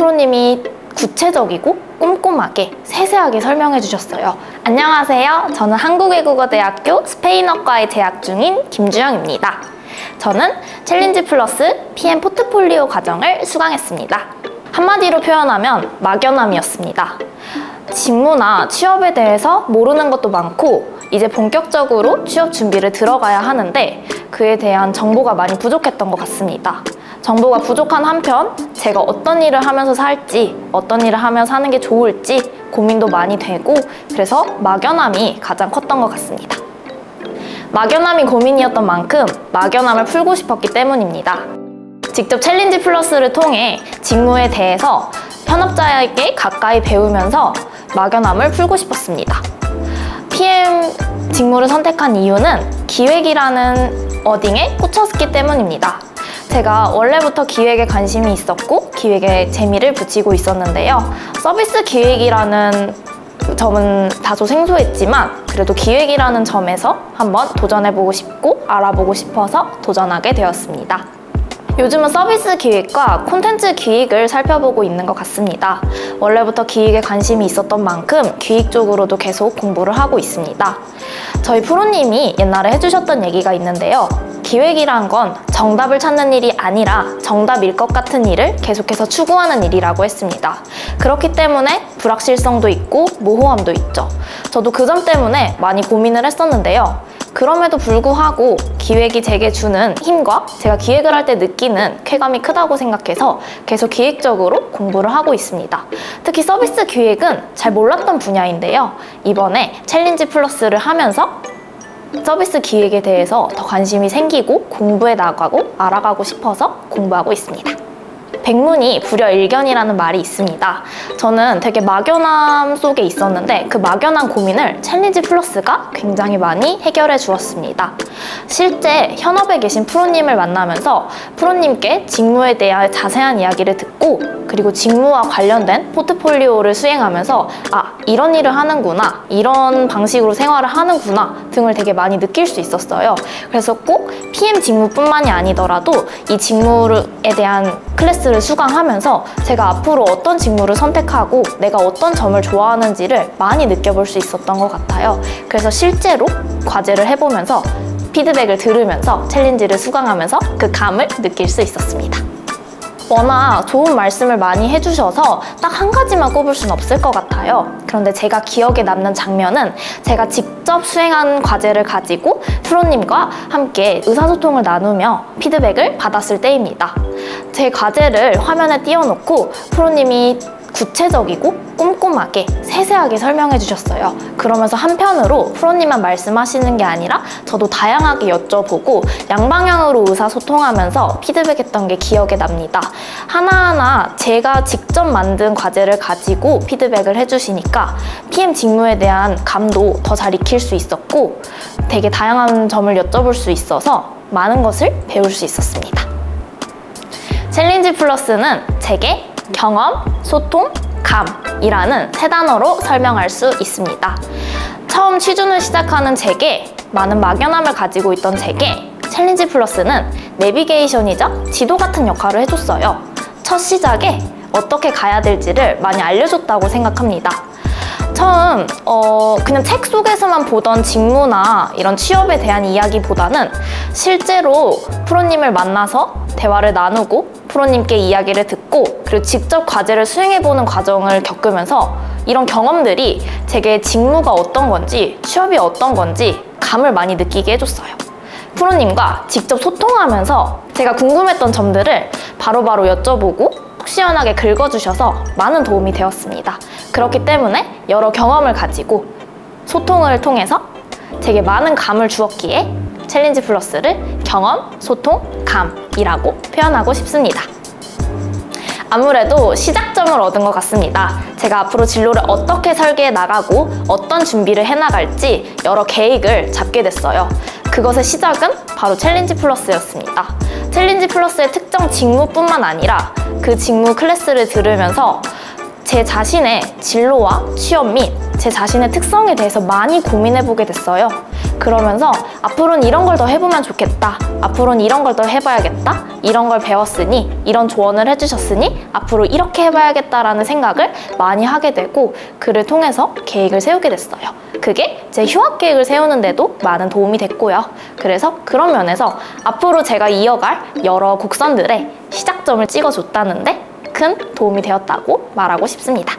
프로님이 구체적이고 꼼꼼하게 세세하게 설명해 주셨어요. 안녕하세요. 저는 한국외국어대학교 스페인어과에 재학 중인 김주영입니다. 저는 챌린지 플러스 PM 포트폴리오 과정을 수강했습니다. 한마디로 표현하면 막연함이었습니다. 직무나 취업에 대해서 모르는 것도 많고 이제 본격적으로 취업 준비를 들어가야 하는데 그에 대한 정보가 많이 부족했던 것 같습니다. 정보가 부족한 한편 제가 어떤 일을 하면서 살지, 어떤 일을 하면 사는 게 좋을지 고민도 많이 되고 그래서 막연함이 가장 컸던 것 같습니다. 막연함이 고민이었던 만큼 막연함을 풀고 싶었기 때문입니다. 직접 챌린지 플러스를 통해 직무에 대해서 현업자에게 가까이 배우면서 막연함을 풀고 싶었습니다. PM 직무를 선택한 이유는 기획이라는 워딩에 꽂혔기 때문입니다. 제가 원래부터 기획에 관심이 있었고 기획에 재미를 붙이고 있었는데요. 서비스 기획이라는 점은 다소 생소했지만 그래도 기획이라는 점에서 한번 도전해보고 싶고 알아보고 싶어서 도전하게 되었습니다. 요즘은 서비스 기획과 콘텐츠 기획을 살펴보고 있는 것 같습니다. 원래부터 기획에 관심이 있었던 만큼 기획 쪽으로도 계속 공부를 하고 있습니다. 저희 프로님이 옛날에 해주셨던 얘기가 있는데요. 기획이란 건 정답을 찾는 일이 아니라 정답일 것 같은 일을 계속해서 추구하는 일이라고 했습니다. 그렇기 때문에 불확실성도 있고 모호함도 있죠. 저도 그 점 때문에 많이 고민을 했었는데요. 그럼에도 불구하고 기획이 제게 주는 힘과 제가 기획을 할 때 느끼는 쾌감이 크다고 생각해서 계속 기획적으로 공부를 하고 있습니다. 특히 서비스 기획은 잘 몰랐던 분야인데요. 이번에 챌린지 플러스를 하면서 서비스 기획에 대해서 더 관심이 생기고 공부해 나가고 알아가고 싶어서 공부하고 있습니다. 백문이 불여일견이라는 말이 있습니다. 저는 되게 막연함 속에 있었는데 그 막연한 고민을 챌린지 플러스가 굉장히 많이 해결해 주었습니다. 실제 현업에 계신 프로님을 만나면서 프로님께 직무에 대한 자세한 이야기를 듣고 그리고 직무와 관련된 포트폴리오를 수행하면서 이런 일을 하는구나, 이런 방식으로 생활을 하는구나 등을 되게 많이 느낄 수 있었어요. 그래서 꼭 PM 직무뿐만이 아니더라도 이 직무에 대한 클래스를 수강하면서 제가 앞으로 어떤 직무를 선택하고 내가 어떤 점을 좋아하는지를 많이 느껴볼 수 있었던 것 같아요. 그래서 실제로 과제를 해보면서 피드백을 들으면서 챌린지를 수강하면서 그 감을 느낄 수 있었습니다. 워낙 좋은 말씀을 많이 해주셔서 딱 한 가지만 꼽을 수는 없을 것 같아요. 그런데 제가 기억에 남는 장면은 제가 직접 수행한 과제를 가지고 프로님과 함께 의사소통을 나누며 피드백을 받았을 때입니다. 제 과제를 화면에 띄워놓고 프로님이 구체적이고 꼼꼼하게 세세하게 설명해 주셨어요. 그러면서 한편으로 프로님만 말씀하시는 게 아니라 저도 다양하게 여쭤보고 양방향으로 의사소통하면서 피드백했던 게 기억에 납니다. 하나하나 제가 직접 만든 과제를 가지고 피드백을 해주시니까 PM 직무에 대한 감도 더 잘 익힐 수 있었고 되게 다양한 점을 여쭤볼 수 있어서 많은 것을 배울 수 있었습니다. 챌린지 플러스는 제게 경험, 소통, 감이라는 세 단어로 설명할 수 있습니다. 처음 취준을 시작하는 제게, 많은 막연함을 가지고 있던 제게 챌린지 플러스는 내비게이션이자 지도 같은 역할을 해줬어요. 첫 시작에 어떻게 가야 될지를 많이 알려줬다고 생각합니다. 처음 그냥 책 속에서만 보던 직무나 이런 취업에 대한 이야기보다는 실제로 프로님을 만나서 대화를 나누고 프로님께 이야기를 듣고 그리고 직접 과제를 수행해보는 과정을 겪으면서 이런 경험들이 제게 직무가 어떤 건지 취업이 어떤 건지 감을 많이 느끼게 해줬어요. 프로님과 직접 소통하면서 제가 궁금했던 점들을 바로바로 여쭤보고 속 시원하게 긁어주셔서 많은 도움이 되었습니다. 그렇기 때문에 여러 경험을 가지고 소통을 통해서 제게 많은 감을 주었기에 챌린지 플러스를 경험, 소통, 감이라고 표현하고 싶습니다. 아무래도 시작점을 얻은 것 같습니다. 제가 앞으로 진로를 어떻게 설계해 나가고 어떤 준비를 해나갈지 여러 계획을 잡게 됐어요. 그것의 시작은 바로 챌린지 플러스였습니다. 챌린지 플러스의 특정 직무뿐만 아니라 그 직무 클래스를 들으면서 제 자신의 진로와 취업 및 제 자신의 특성에 대해서 많이 고민해보게 됐어요. 그러면서 앞으로는 이런 걸 더 해보면 좋겠다. 앞으로는 이런 걸 더 해봐야겠다. 이런 걸 배웠으니, 이런 조언을 해주셨으니 앞으로 이렇게 해봐야겠다라는 생각을 많이 하게 되고 글을 통해서 계획을 세우게 됐어요. 그게 제 휴학 계획을 세우는데도 많은 도움이 됐고요. 그래서 그런 면에서 앞으로 제가 이어갈 여러 곡선들의 시작점을 찍어줬다는데 큰 도움이 되었다고 말하고 싶습니다.